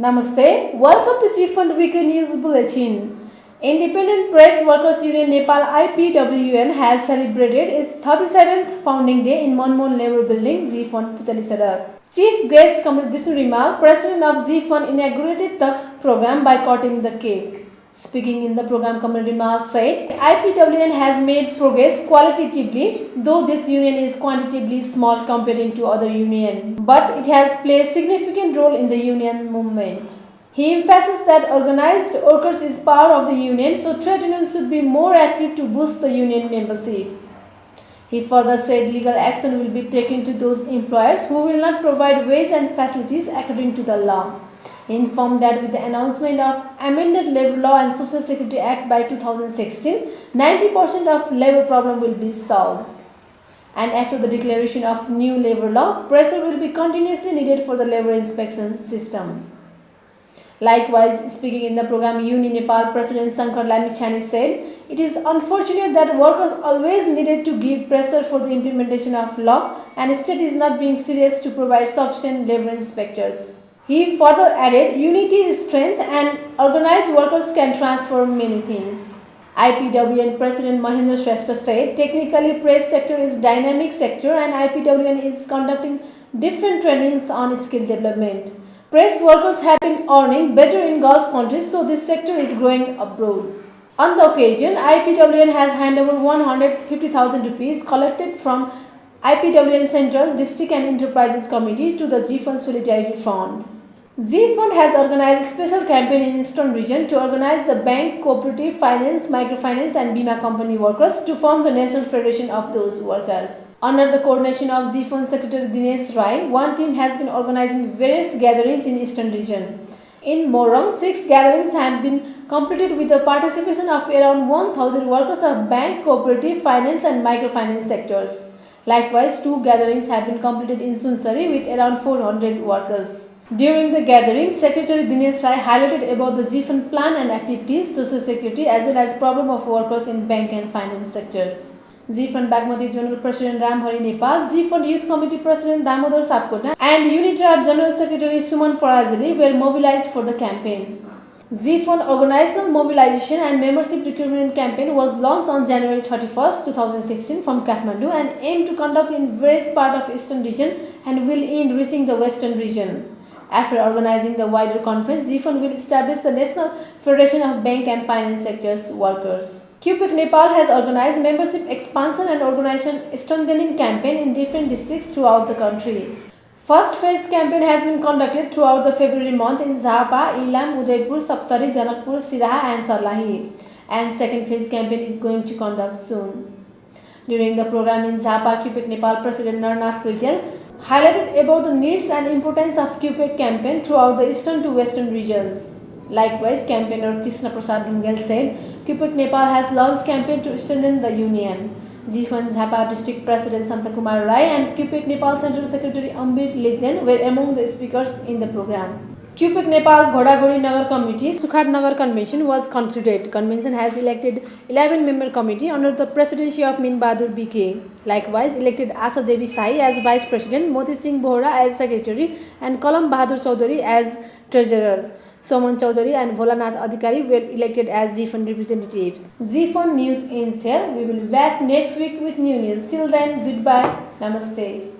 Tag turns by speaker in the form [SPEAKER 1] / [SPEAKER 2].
[SPEAKER 1] Namaste. Welcome to G-Fund Weekly News Bulletin. Independent Press Workers Union Nepal IPWN has celebrated its 37th founding day in Monmon Labour Building, G-Fund Putali Sadak. Chief guest Comrade Vishnu Rimal, president of G-Fund, inaugurated the program by cutting the cake. Speaking in the program, Comrade Rimal said, IPWN has made progress qualitatively, though this union is quantitatively small comparing to other unions, but it has played a significant role in the union movement. He emphasized that organized workers is part of the union, so trade unions should be more active to boost the union membership. He further said legal action will be taken to those employers who will not provide wage and facilities according to the law. He informed that with the announcement of amended Labour Law and Social Security Act by 2016, 90% of labour problem will be solved. And after the declaration of new labour law, pressure will be continuously needed for the labour inspection system. Likewise, speaking in the program, Uni Nepal President Shankar Lamichhane said, it is unfortunate that workers always needed to give pressure for the implementation of law and state is not being serious to provide sufficient labour inspectors. He further added, unity is strength and organized workers can transform many things. IPWN President Mahendra Shrestha said, technically press sector is dynamic sector and IPWN is conducting different trainings on skill development. Press workers have been earning better in Gulf countries, so this sector is growing abroad. On the occasion, IPWN has handed over 150,000 rupees collected from IPWN Central, District and Enterprises Committee to the G-Fund Solidarity Fund. G-Fund has organized a special campaign in Eastern region to organize the bank, cooperative, finance, microfinance and Bima company workers to form the National Federation of those workers. Under the coordination of G-Fund Secretary Dinesh Rai, one team has been organizing various gatherings in Eastern region. In Morang, 6 gatherings have been completed with the participation of around 1,000 workers of bank, cooperative, finance and microfinance sectors. Likewise, 2 gatherings have been completed in Sunsari with around 400 workers. During the gathering, Secretary Dinesh Rai highlighted about the G-Fund plan and activities, social security as well as problem of workers in bank and finance sectors. G-Fund Bagmati General President Ramhari Nepal, G-Fund Youth Committee President Damodar Sapkota and Unitrap General Secretary Suman Parajuli were mobilized for the campaign. G-Fund Organizational Mobilization and Membership Recruitment Campaign was launched on January 31, 2016 from Kathmandu and aimed to conduct in various parts of Eastern region and will end reaching the Western region. After organizing the wider conference, G-Fund will establish the National Federation of Bank and Finance Sectors Workers. QPEC Nepal has organized membership expansion and organization strengthening campaign in different districts throughout the country. First phase campaign has been conducted throughout the February month in Jhapa, Ilam, Udaipur, Saptari, Janakpur, Siraha and Sarlahi. And second phase campaign is going to conduct soon. During the program in Jhapa, QPEC Nepal President Narnath Loitel highlighted about the needs and importance of QPEC campaign throughout the eastern to western regions. Likewise, campaigner Krishna Prasad Dungal said, QPEC Nepal has launched campaign to strengthen the union. G-Fund Jhapa District President Santakumar Rai and QPEC Nepal Central Secretary Ambir Ligden were among the speakers in the program. QPEC Nepal Ghodagodi Nagar Committee, Sukhat Nagar Convention was concluded. Convention has elected 11-member committee under the presidency of Min Bahadur BK. Likewise, elected Asa Devi Sai as Vice President, Moti Singh Bohra as Secretary and Kalam Bahadur Chaudhary as Treasurer. Soman Chaudhary and Volanath Adhikari were elected as G-Fund representatives. G-Fund News ends here. We will be back next week with new news. Till then, goodbye. Namaste.